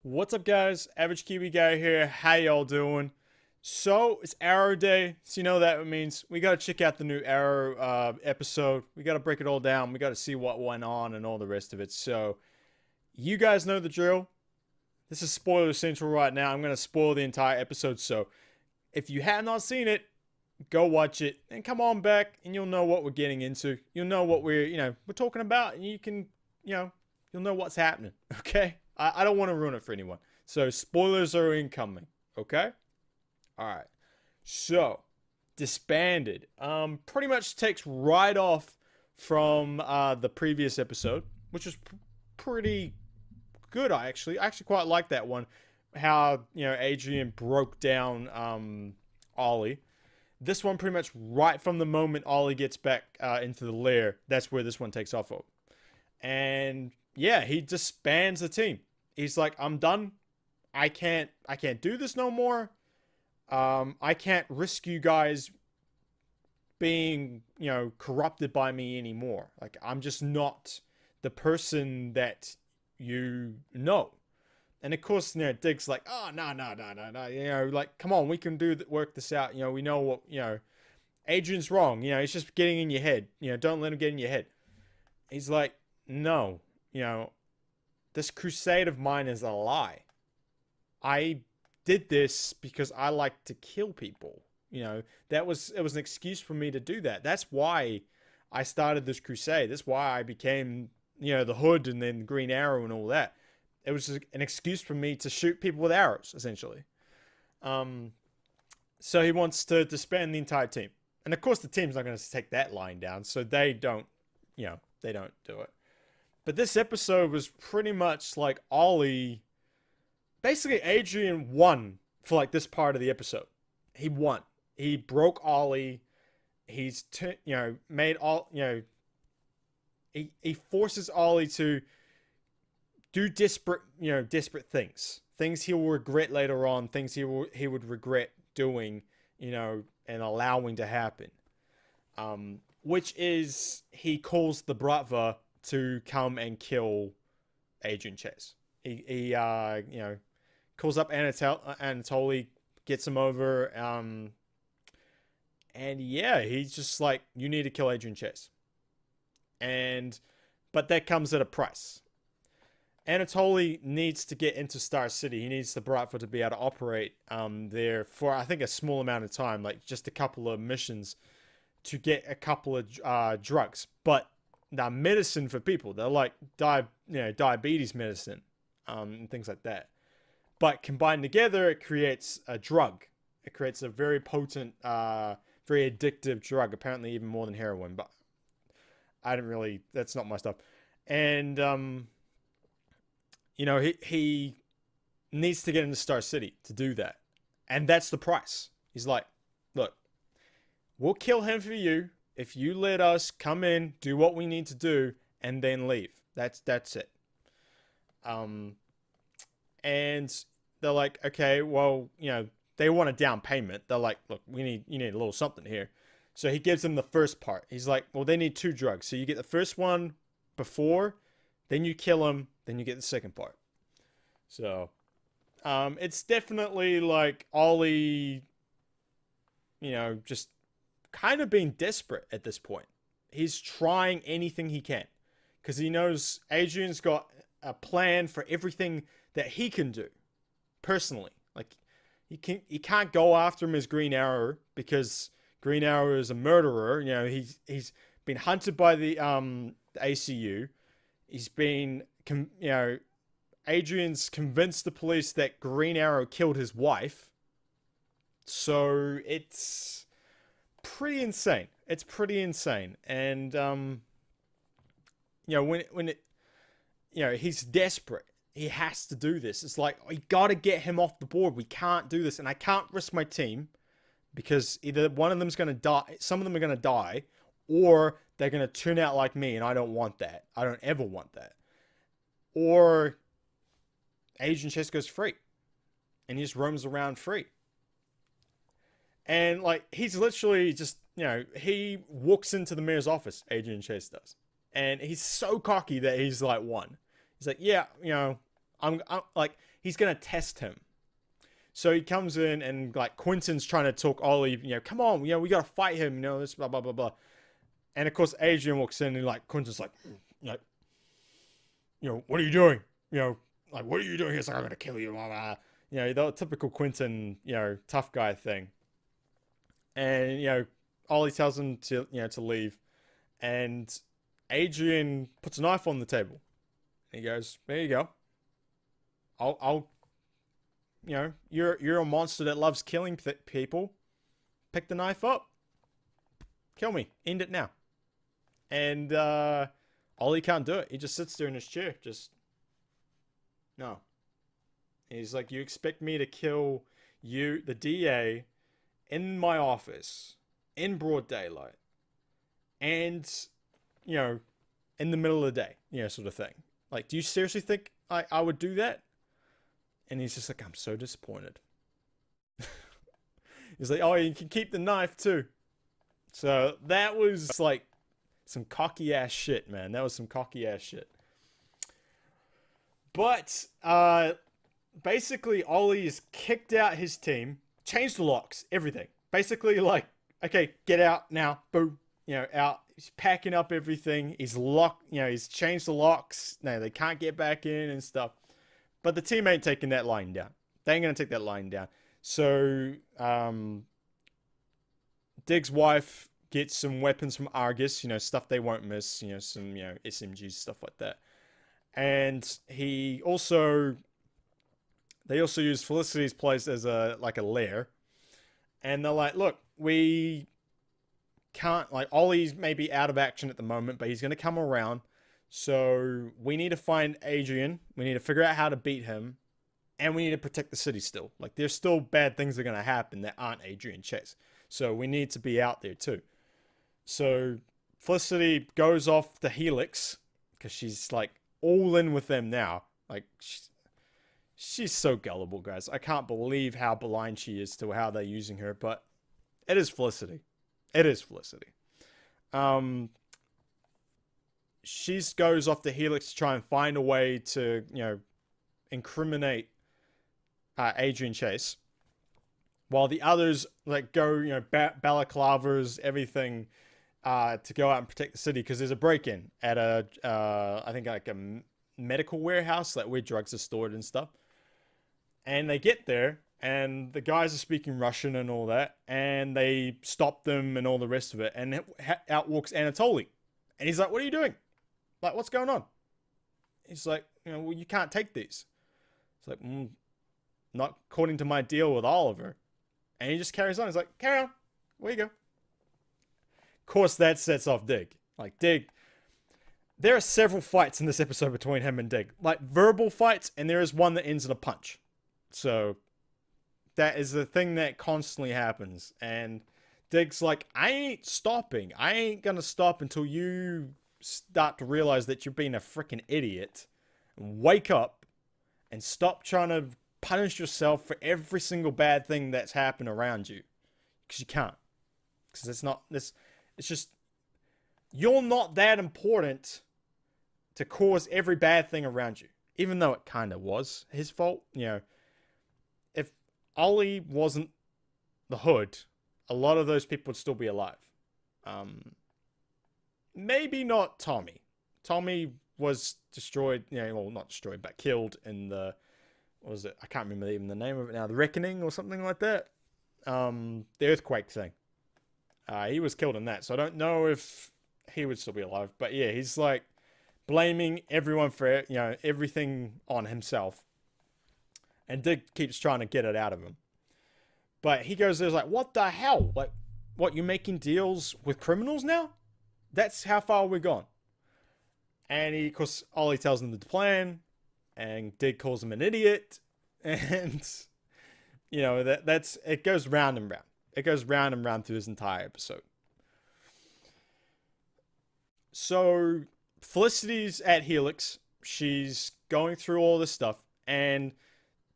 What's up, guys? Average Kiwi Guy here. How y'all doing? So it's Arrow Day, so you know that means we gotta check out the new Arrow episode. We gotta break it all down. We gotta see what went on and all the rest of it. So you guys know the drill. This is spoiler central right now. I'm gonna spoil the entire episode. So if you have not seen it, go watch it and come on back, and you'll know what we're getting into. You'll know what we're talking about, and you can you'll know what's happening. Okay. I don't want to ruin it for anyone. So spoilers are incoming. Okay? Alright. So, Disbanded. Pretty much takes right off from the previous episode, which was pretty good. I actually quite like that one. How, Adrian broke down Ollie. This one pretty much right from the moment Ollie gets back into the lair, that's where this one takes off of. And yeah, he disbands the team. He's like, I'm done. I can't do this no more. I can't risk you guys being, corrupted by me anymore. Like, I'm just not the person that you know. And of course, Dig's like, oh, no. Like, come on, we can work this out. We know what, Adrian's wrong. He's just getting in your head. Don't let him get in your head. He's like, no, this crusade of mine is a lie. I did this because I like to kill people. It was an excuse for me to do that. That's why I started this crusade. That's why I became, the Hood and then Green Arrow and all that. It was an excuse for me to shoot people with arrows, essentially. So he wants to disband the entire team. And of course the team's not going to take that line down, so they don't do it. But this episode was pretty much like Ollie. Basically, Adrian won for like this part of the episode. He won. He broke Ollie. He's made all he forces Ollie to do desperate things. Things he will regret later on. Things he would regret doing. And allowing to happen. Which is he calls the Bratva to come and kill Adrian Chase. He calls up Anatoly, gets him over, and yeah, he's just like, you need to kill Adrian Chase. But that comes at a price. Anatoly needs to get into Star City. He needs the Bratva to be able to operate there for, I think, a small amount of time, like just a couple of missions to get a couple of drugs. But they're medicine for people. They're like diabetes medicine, and things like that. But combined together, it creates a drug. It creates a very potent, very addictive drug. Apparently, even more than heroin. But that's not my stuff. And he needs to get into Star City to do that, and that's the price. He's like, look, we'll kill him for you if you let us come in, do what we need to do, and then leave. That's it. And they're like, okay, well, they want a down payment. They're like, look, you need a little something here. So he gives them the first part. He's like, well, they need 2 drugs. So you get the first one before, then you kill him, then you get the second part. So, it's definitely like Ollie, just kind of being desperate at this point. He's trying anything he can because he knows Adrian's got a plan for everything that he can do personally. Like, he can't go after him as Green Arrow because Green Arrow is a murderer. He's been hunted by the ACU. He's been Adrian's convinced the police that Green Arrow killed his wife. So it's pretty insane. It's pretty insane. And he's desperate. He has to do this. It's like, we got to get him off the board. We can't do this, and I can't risk my team because either one of them's going to die, some of them are going to die, or they're going to turn out like me, and I don't want that. I don't ever want that. Or Adrian Chase goes free, and he just roams around free. And like, he's literally just, he walks into the mayor's office, Adrian Chase does. And he's so cocky that he's like, won. He's like, yeah, I'm like, he's gonna test him. So he comes in and like Quentin's trying to talk Ollie, come on, we gotta fight him, this blah blah blah blah. And of course Adrian walks in and like Quentin's like, what are you doing? Like what are you doing here? It's like I'm gonna kill you, blah blah. The typical Quentin, tough guy thing. And Ollie tells him to leave, and Adrian puts a knife on the table. And he goes, "There you go. I'll you're a monster that loves killing people. Pick the knife up. Kill me. End it now." And Ollie can't do it. He just sits there in his chair. No. He's like, "You expect me to kill you, the DA, in my office, in broad daylight, and, in the middle of the day, sort of thing. Like, do you seriously think I would do that?" And he's just like, "I'm so disappointed." He's like, "Oh, you can keep the knife too." So that was like some cocky ass shit, man. That was some cocky ass shit. But basically Ollie has kicked out his team, changed the locks, everything. Basically like, okay, get out now. Boom. Out. He's packing up everything. He's locked, he's changed the locks. No, they can't get back in and stuff. But the team ain't taking that line down. They ain't going to take that line down. So, Dig's wife gets some weapons from Argus, stuff they won't miss, some, SMGs, stuff like that. And they also use Felicity's place as a lair. And they're like, "Look, we can't, like, Ollie's maybe out of action at the moment, but he's going to come around. So we need to find Adrian. We need to figure out how to beat him. And we need to protect the city still. Like, there's still bad things that are going to happen that aren't Adrian Chase. So we need to be out there too." So Felicity goes off the Helix because she's like all in with them now. Like, she's so gullible, guys. I can't believe how blind she is to how they're using her, but it is Felicity. It is Felicity. She goes off the Helix to try and find a way to, incriminate Adrian Chase, while the others like go, balaclavas, everything, to go out and protect the city because there's a break-in at I think like a medical warehouse, like where drugs are stored and stuff. And they get there, and the guys are speaking Russian and all that, and they stop them and all the rest of it. And out walks Anatoly, and he's like, "What are you doing? Like, what's going on?" He's like, "Well, you can't take these." It's like, "Not according to my deal with Oliver." And he just carries on. He's like, "Carry on. Where you go." Of course, that sets off Dig. Like, Dig, there are several fights in this episode between him and Dig. Like, verbal fights, and there is one that ends in a punch. So that is the thing that constantly happens. And Dig's like, "I ain't stopping. I ain't gonna stop until you start to realize that you're being a freaking idiot. And wake up and stop trying to punish yourself for every single bad thing that's happened around you. Because you can't. Because it's just, you're not that important to cause every bad thing around you. Even though it kind of was his fault. If Ollie wasn't the Hood, a lot of those people would still be alive. Maybe not Tommy. Tommy was destroyed, well, not destroyed, but killed in the, what was it? I can't remember even the name of it now. The Reckoning or something like that. The earthquake thing. He was killed in that, so I don't know if he would still be alive. But yeah, he's like blaming everyone for, everything on himself. And Dig keeps trying to get it out of him. But he goes there's like, "What the hell? Like, what, you making deals with criminals now? That's how far we're gone." And of course, Ollie tells him the plan, and Dig calls him an idiot. And, that's, it goes round and round. It goes round and round through this entire episode. So, Felicity's at Helix. She's going through all this stuff, and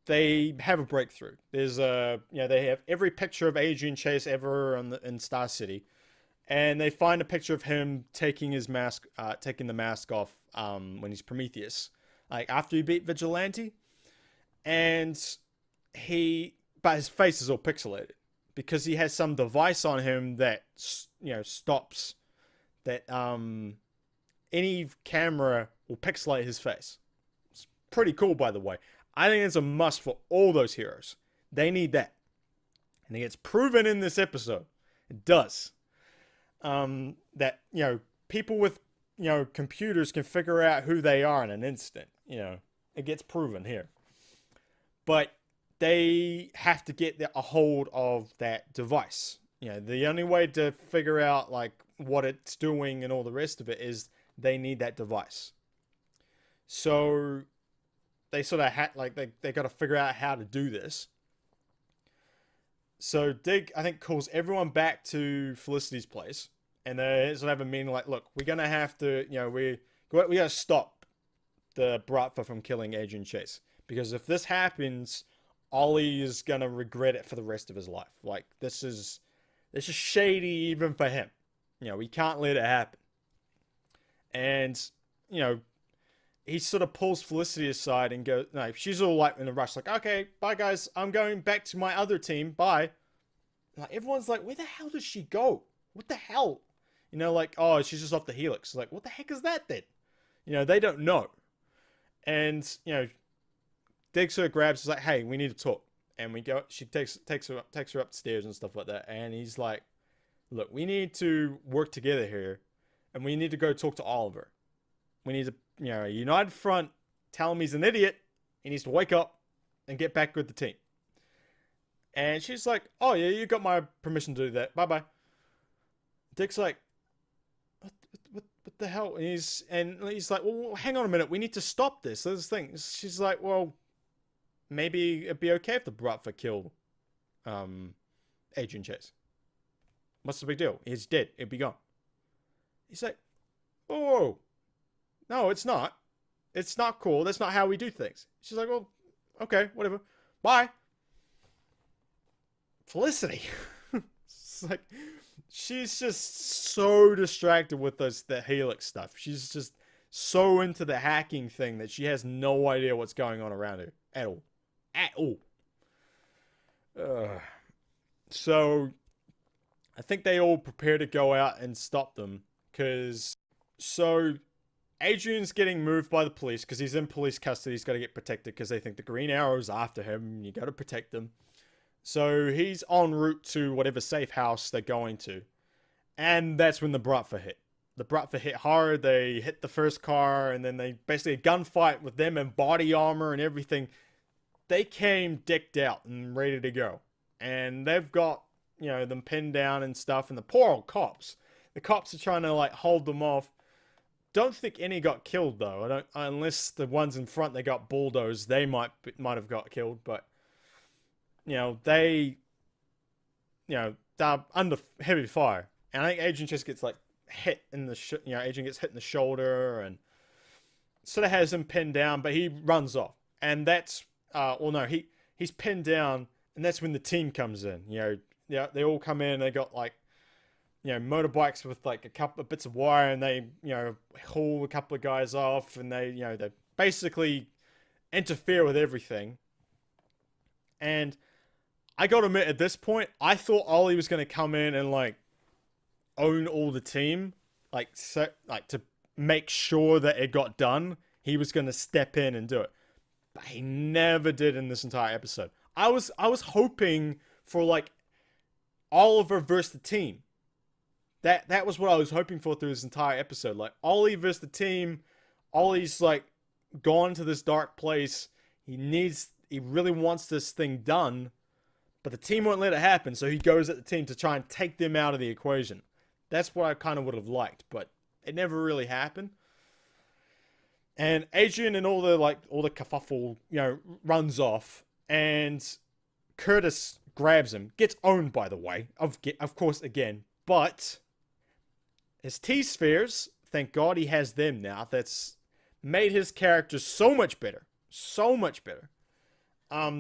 they have a breakthrough. There's they have every picture of Adrian Chase ever in Star City, and they find a picture of him taking the mask off when he's Prometheus, like after he beat Vigilante. and but his face is all pixelated because he has some device on him that stops that any camera will pixelate his face. It's pretty cool, by the way. I think it's a must for all those heroes. They need that, and it gets proven in this episode. It does. That people with computers can figure out who they are in an instant. It gets proven here, but they have to get a hold of that device. The only way to figure out like what it's doing and all the rest of it is they need that device. So they sort of they got to figure out how to do this. So Dig, I think, calls everyone back to Felicity's place, and they sort of have a meeting like, look, we're gonna have to, we gotta stop the Bratva from killing Adrian Chase, because if this happens, Ollie is gonna regret it for the rest of his life. Like, this is shady even for him. We can't let it happen. And he sort of pulls Felicity aside and goes, no, she's all like in a rush, like, okay, bye guys, I'm going back to my other team, bye. Like, everyone's like, where the hell does she go? What the hell? Like, oh, she's just off the Helix. Like, what the heck is that then? They don't know. And, Dig sort of grabs, is like, hey, we need to talk. And we go, she takes her upstairs and stuff like that. And he's like, look, we need to work together here. And we need to go talk to Oliver. We need to, a united front, tell him he's an idiot. He needs to wake up and get back with the team. And she's like, oh yeah, you got my permission to do that. Bye-bye. Dick's like, what the hell? And he's like, well, hang on a minute. We need to stop this. Those things. She's like, well, maybe it'd be okay if the Bratva kill Adrian Chase. What's the big deal? He's dead. It'd be gone. He's like, oh, no, it's not. It's not cool. That's not how we do things. She's like, well, okay, whatever. Bye. Felicity. It's like, she's just so distracted with the Helix stuff. She's just so into the hacking thing that she has no idea what's going on around her at all. At all. So I think they all prepare to go out and stop them, because Adrian's getting moved by the police because he's in police custody. He's got to get protected because they think the Green Arrow's after him. You got to protect him. So he's en route to whatever safe house they're going to. And that's when the Bratva hit. The Bratva hit hard. They hit the first car, and then they basically a gunfight with them in body armor and everything. They came decked out and ready to go. And they've got, them pinned down and stuff. And the poor old cops. The cops are trying to, hold them off. Don't think any got killed, though. Unless the ones in front, they got bulldozed. They might have got killed, but they're under heavy fire. And I think Adrian just gets hit in the Adrian gets hit in the shoulder and sort of has him pinned down, but he runs off. And that's he's pinned down, and that's when the team comes in. They all come in. They got motorbikes with a couple of bits of wire, and they haul a couple of guys off, and they basically interfere with everything. And I gotta admit, at this point, I thought Ollie was gonna come in and own all the team, to make sure that it got done. He was gonna step in and do it, but he never did in this entire episode. I was hoping for Oliver versus the team. That was what I was hoping for through this entire episode. Ollie versus the team. Ollie's gone to this dark place. He really wants this thing done, but the team won't let it happen, so he goes at the team to try and take them out of the equation. That's what I kind of would have liked, but it never really happened. And Adrian and all the kerfuffle, runs off, and Curtis grabs him. Gets owned, by the way, of course, again, but his T-spheres, thank God he has them now. That's made his character so much better. So much better.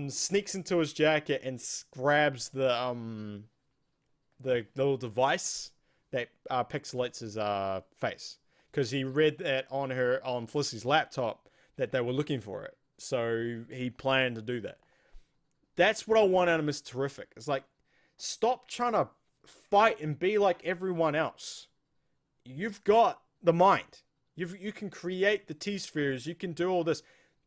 Sneaks into his jacket and grabs the little device that pixelates his face, because he read that on Felicity's laptop that they were looking for it. So he planned to do that. That's what I want out of Mr. Terrific. It's like, stop trying to fight and be like everyone else. You've got the mind. You can create the T-spheres. You can do all this.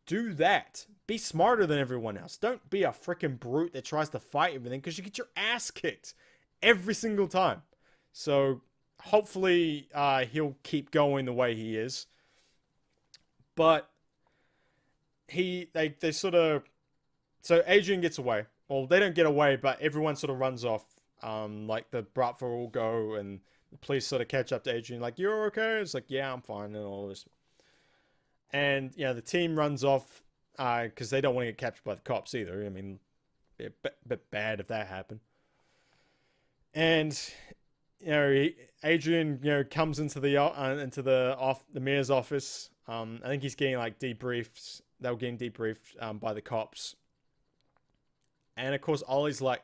Do that. Be smarter than everyone else. Don't be a freaking brute that tries to fight everything, because you get your ass kicked every single time. So hopefully he'll keep going the way he is. But they sort of... So Adrian gets away. Well, they don't get away, but everyone sort of runs off. Like the Bratva will go, and the police sort of catch up to Adrian. Like, you're okay? It's like, yeah, I'm fine, and all this. And, you know, the team runs off because they don't want to get captured by the cops either. I mean, it'd be a bit bad if that happened. And, you know, Adrian, you know, comes into the mayor's office. I think he's getting like debriefed. They were getting debriefed by the cops. And of course, Ollie's like,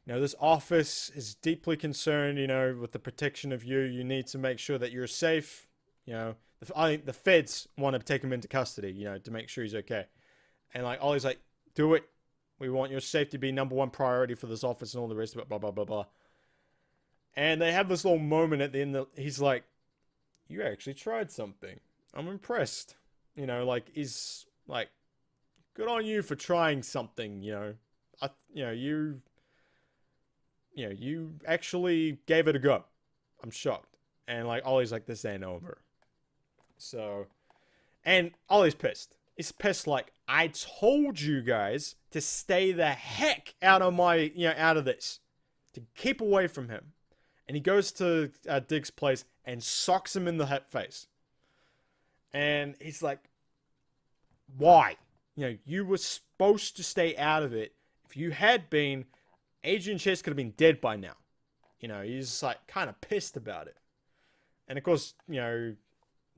you know, this office is deeply concerned, you know, with the protection of you. You need to make sure that you're safe. You know, I think the feds want to take him into custody, you know, to make sure he's okay. And like, Ollie's like, do it. We want your safety to be #1 priority for this office and all the rest of it, blah, blah, blah, blah. And they have this little moment at the end that he's like, you actually tried something. I'm impressed. You know, like, he's like, good on you for trying something, you know. You actually gave it a go. I'm shocked. And like, Ollie's like, this ain't over. So, and Ollie's pissed. He's pissed like, I told you guys to stay the heck out of out of this. To keep away from him. And he goes to Dig's place and socks him in the face. And he's like, why? You know, you were supposed to stay out of it. If you had been, Adrian Chase could have been dead by now. You know, he's like kind of pissed about it. And of course, you know,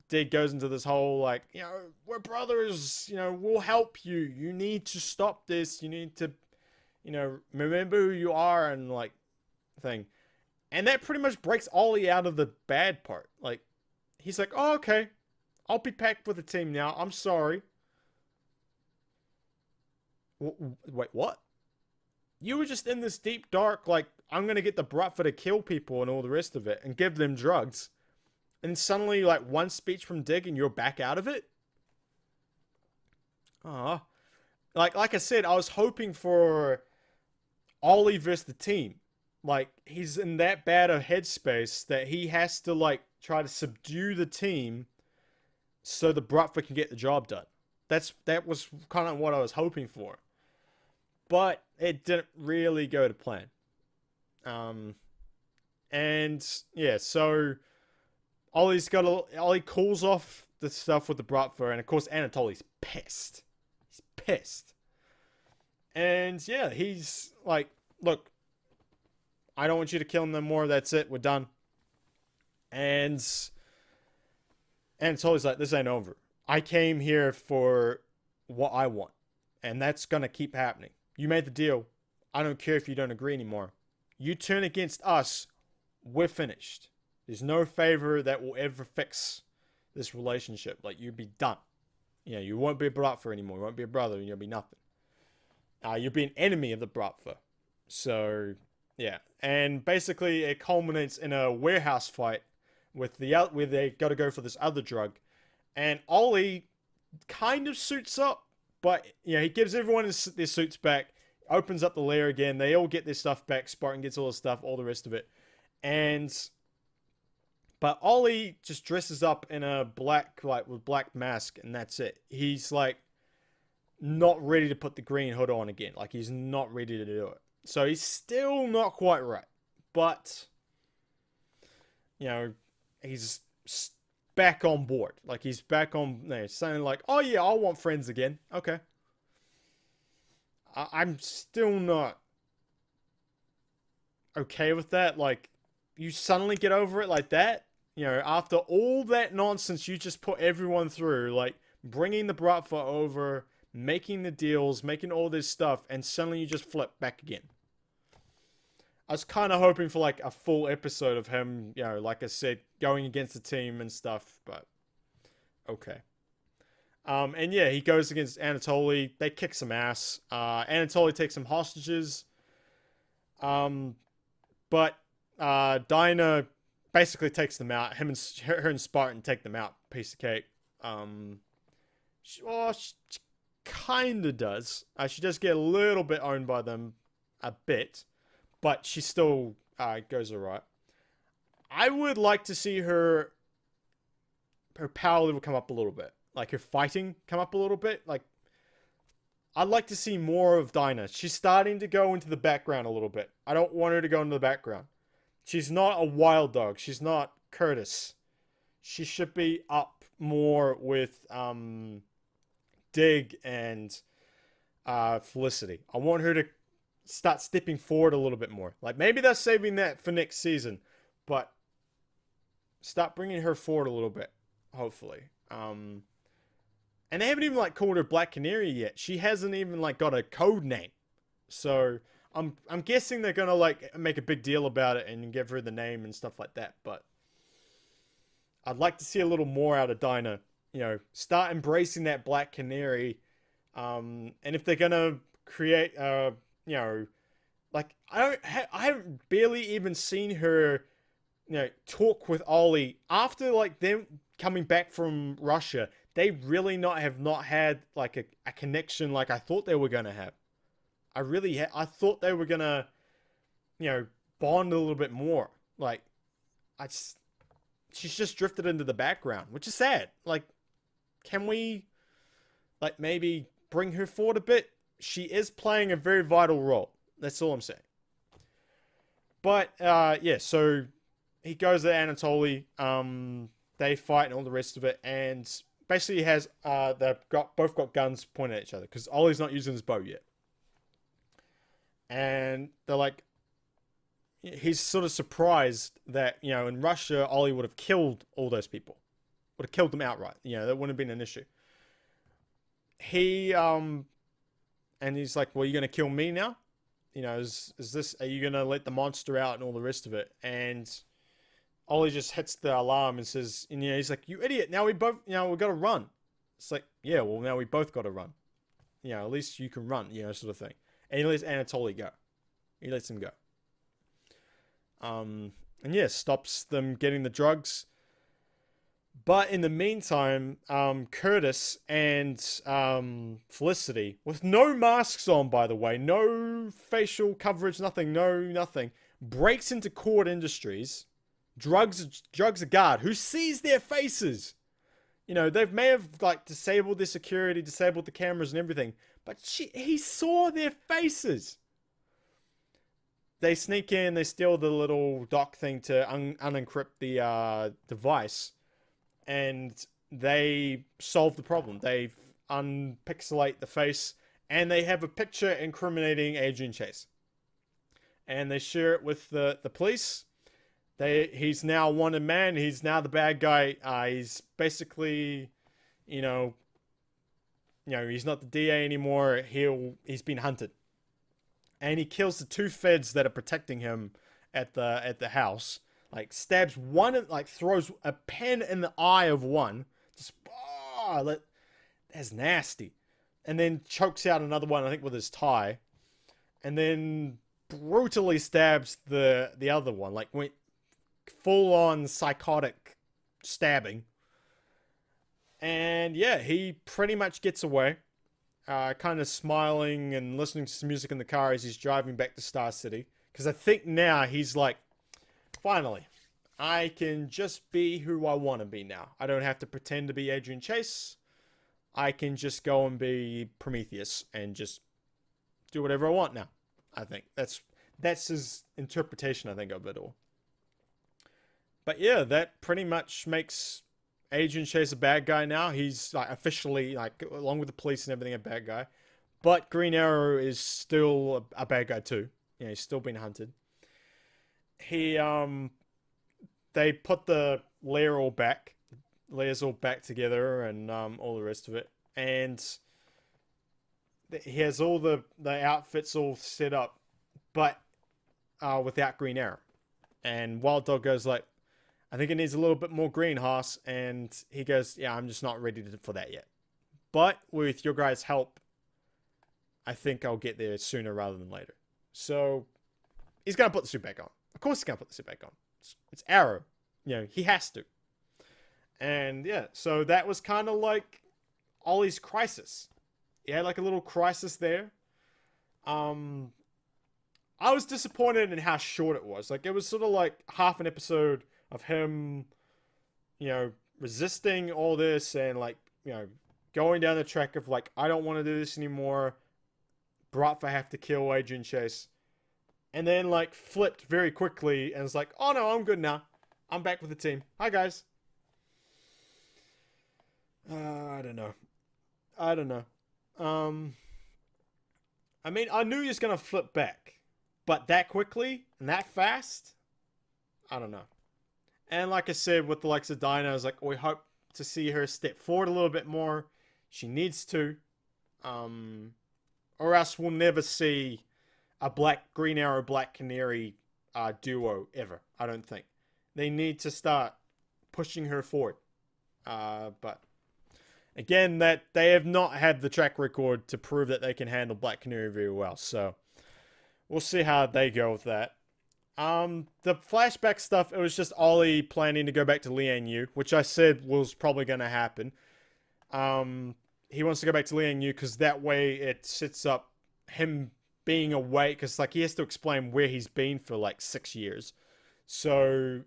Dig goes into this whole like, you know, we're brothers, you know, we'll help you. You need to stop this. You need to, you know, remember who you are and like thing. And that pretty much breaks Ollie out of the bad part. Like, he's like, oh, okay, I'll be packed with the team now. I'm sorry. Wait, what? You were just in this deep dark, like, I'm going to get the Bratva to kill people and all the rest of it and give them drugs. And suddenly, like, one speech from Dig and you're back out of it? Like I said, I was hoping for Ollie versus the team. Like, he's in that bad a headspace that he has to, like, try to subdue the team so the Bratva can get the job done. That was kind of what I was hoping for. But it didn't really go to plan. And yeah, so Ollie calls off the stuff with the Bratva, and of course Anatoly's pissed. He's pissed. And yeah, he's like, look, I don't want you to kill him no more. That's it. We're done. And Anatoly's like, this ain't over. I came here for what I want. And that's going to keep happening. You made the deal. I don't care if you don't agree anymore. You turn against us, we're finished. There's no favor that will ever fix this relationship. Like, you'd be done. You know, you won't be a Bratva anymore. You won't be a brother, and you'll be nothing. You'll be an enemy of the Bratva. So, yeah. And basically, it culminates in a warehouse fight with where they got to go for this other drug. And Ollie kind of suits up. But, you know, he gives everyone their suits back, opens up the lair again. They all get their stuff back. Spartan gets all the stuff, all the rest of it. But Ollie just dresses up in a with black mask, and that's it. He's, like, not ready to put the green hood on again. Like, he's not ready to do it. So he's still not quite right. But, you know, he's back on board. Like, he's back on there, saying like, oh yeah, I want friends again. Okay. I'm still not okay with that. Like, you suddenly get over it like that? You know, after all that nonsense you just put everyone through, like, bringing the Bratva over, making the deals, making all this stuff, and suddenly you just flip back again. I was kind of hoping for, like, a full episode of him, you know, like I said, going against the team and stuff, but okay. And yeah, he goes against Anatoly. They kick some ass. Anatoly takes some hostages. But Dinah basically takes them out. Her and Spartan take them out. Piece of cake. She kind of does. She does get a little bit owned by them, a bit, but she still goes alright. I would like to see her power level come up a little bit, like her fighting come up a little bit. Like, I'd like to see more of Dinah. She's starting to go into the background a little bit. I don't want her to go into the background. She's not a wild dog. She's not Curtis. She should be up more with Dig and Felicity. I want her to start stepping forward a little bit more. Like, maybe they're saving that for next season, but start bringing her forward a little bit, hopefully. And they haven't even like called her Black Canary yet. She hasn't even like got a code name. So I'm guessing they're gonna like make a big deal about it and give her the name and stuff like that. But I'd like to see a little more out of Dinah. You know, start embracing that Black Canary. And if they're gonna create, you know, like I haven't barely even seen her, you know, talk with Ollie after like them coming back from Russia. They really have not had like a connection like I thought they were gonna have. I thought they were gonna, you know, bond a little bit more. Like, she's just drifted into the background, which is sad. Like, can we, like, maybe bring her forward a bit? She is playing a very vital role. That's all I'm saying. But yeah, so he goes to Anatoly. They fight and all the rest of it, and basically has they've both got guns pointed at each other because Ollie's not using his bow yet. And they're like, he's sort of surprised that, you know, in Russia, Ollie would have killed all those people. Would have killed them outright. You know, that wouldn't have been an issue. And he's like, well, you're going to kill me now? You know, are you going to let the monster out and all the rest of it? And Ollie just hits the alarm and says, and, you know, he's like, you idiot. Now we both, you know, we've got to run. It's like, yeah, well, now we both got to run. You know, at least you can run, you know, sort of thing. And he lets Anatoly go. He lets him go. And yeah, stops them getting the drugs. But in the meantime, Curtis and Felicity, with no masks on, by the way, no facial coverage, nothing, breaks into Cord Industries, drugs a guard who sees their faces. You know, they may have like disabled their security, disabled the cameras and everything, but he saw their faces. They sneak in, they steal the little dock thing to unencrypt the device, and they solve the problem. They unpixelate the face, and they have a picture incriminating Adrian Chase. And they share it with the police. He's now a wanted man. He's now the bad guy. He's basically, you know, he's not the DA anymore. He's been hunted. And he kills the two feds that are protecting him at the house. Like, stabs one, like, throws a pen in the eye of one. Just, that's nasty. And then chokes out another one, I think, with his tie. And then brutally stabs the other one. Like, went full-on psychotic stabbing. And, yeah, he pretty much gets away. Kind of smiling and listening to some music in the car as he's driving back to Star City. Because I think now he's like, finally, I can just be who I want to be now. I don't have to pretend to be Adrian Chase. I can just go and be Prometheus and just do whatever I want now. I think that's his interpretation, I think, of it all. But yeah, that pretty much makes Adrian Chase a bad guy now. He's like officially, like, along with the police and everything, a bad guy. But Green Arrow is still a bad guy too. You know, he's still being hunted. They put the layers all back together and all the rest of it. And he has all the outfits all set up, but without Green Arrow. And Wild Dog goes like, I think it needs a little bit more green, Haas. And he goes, yeah, I'm just not ready for that yet. But with your guys' help, I think I'll get there sooner rather than later. So he's gonna put the suit back on. Of course he's gonna put the suit back on. It's Arrow. He has to. And yeah, so that was kind of like Ollie's crisis. He had like a little crisis there. I was disappointed in how short it was. Like, it was sort of like half an episode of him, resisting all this and like, going down the track of like, I don't want to do this anymore. Bratva have to kill Adrian Chase. And then like flipped very quickly and it's like, oh no, I'm good now. I'm back with the team. Hi guys. I don't know. I mean, I knew he was going to flip back. But that quickly and that fast? I don't know. And like I said, with the likes of Dinah, I was like, we hope to see her step forward a little bit more. She needs to. Or else we'll never see a Green Arrow, Black Canary duo ever. I don't think. They need to start pushing her forward. But again, that they have not had the track record to prove that they can handle Black Canary very well. So we'll see how they go with that. The flashback stuff, it was just Ollie planning to go back to Liang Yu, which I said was probably going to happen. He wants to go back to Liang Yu because that way it sets up him being away, because like he has to explain where he's been for like 6 years. So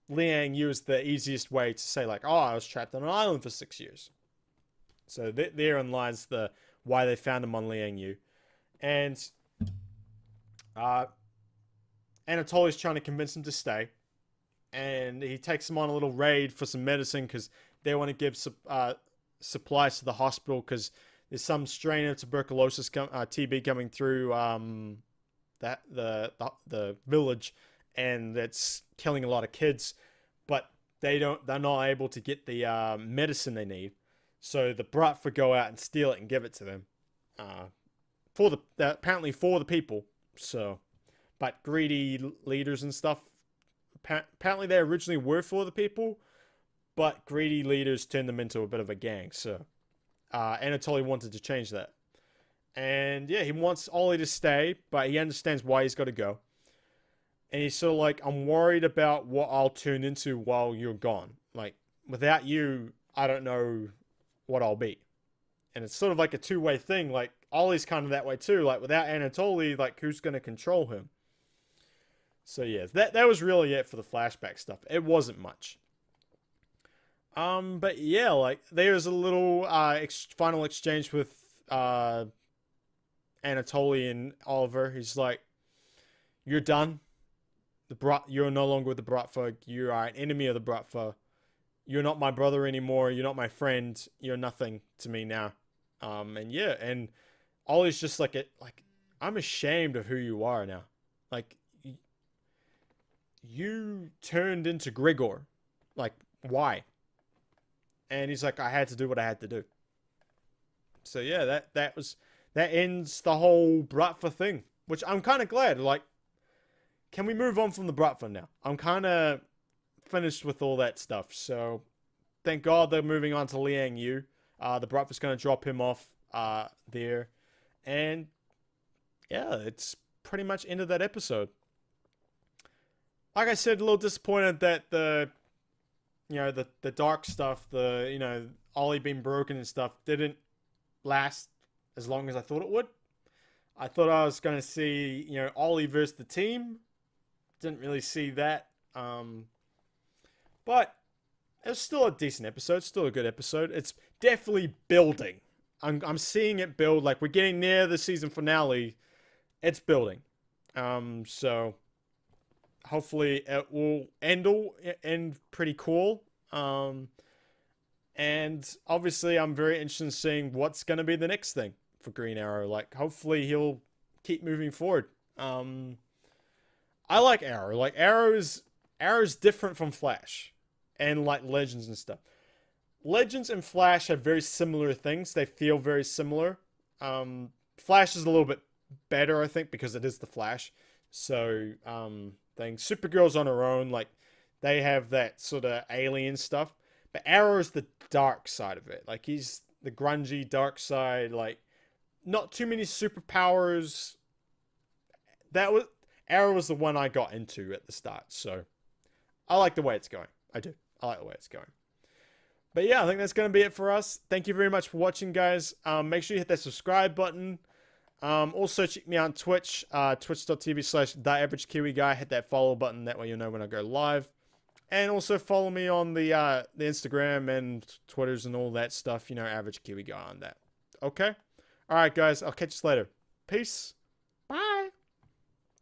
Liang Yu is the easiest way to say like, oh, I was trapped on an island for 6 years. So therein lies the why they found him on Liang Yu. And Anatoly's trying to convince him to stay. And he takes him on a little raid for some medicine because they want to give supplies to the hospital because there's some strain of tuberculosis, TB coming through the village, and that's killing a lot of kids. But they're not able to get the medicine they need. So the Bratva go out and steal it and give it to them, apparently for the people. So, but greedy leaders and stuff, apparently they originally were for the people, but greedy leaders turned them into a bit of a gang. So Anatoly wanted to change that. And yeah, he wants Ollie to stay, but he understands why he's got to go. And he's sort of like, I'm worried about what I'll turn into while you're gone. Like, without you, I don't know what I'll be. And it's sort of like a two-way thing. Like, Ollie's kind of that way too. Like, without Anatoly, like, who's going to control him? So yeah, that was really it for the flashback stuff. It wasn't much. But yeah, like, there's a little final exchange with Anatoly and Oliver. He's like, you're done. You're no longer with the Bratva. You are an enemy of the Bratva. You're not my brother anymore. You're not my friend. You're nothing to me now. And yeah, and Ollie's just like, I'm ashamed of who you are now. Like, you turned into Gregor. Like, why? And he's like, I had to do what I had to do. So yeah, that ends the whole Bratva thing, which I'm kind of glad. Like, can we move on from the Bratva now? I'm kind of finished with all that stuff. So thank God they're moving on to Liang Yu. The Bratva's going to drop him off there. And yeah, it's pretty much ended that episode. Like I said, a little disappointed that the dark stuff, Ollie being broken and stuff didn't last as long as I thought it would. I thought I was going to see, Ollie versus the team. Didn't really see that. But it was still a decent episode. Still a good episode. It's definitely building. I'm seeing it build. Like, we're getting near the season finale. It's building. So hopefully it will end pretty cool. And obviously I'm very interested in seeing what's going to be the next thing for Green Arrow. Like, hopefully he'll keep moving forward. I like Arrow. Like, Arrow's different from Flash and like Legends and stuff. Legends and Flash have very similar things. They feel very similar. Flash is a little bit better, I think, because it is the Flash. So, Supergirl's on her own. Like, they have that sort of alien stuff. But Arrow's the dark side of it. Like, he's the grungy dark side, like not too many superpowers. That was Arrow was the one I got into at the start, so I like the way it's going. I do. I like the way it's going. But yeah, I think that's going to be it for us. Thank you very much for watching, guys. Make sure you hit that subscribe button. Also, check me out on Twitch, twitch.tv/TheAverageKiwiGuy. Hit that follow button. That way you'll know when I go live. And also follow me on the Instagram and Twitters and all that stuff. You know, Average Kiwi Guy on that. Okay? All right, guys. I'll catch you later. Peace.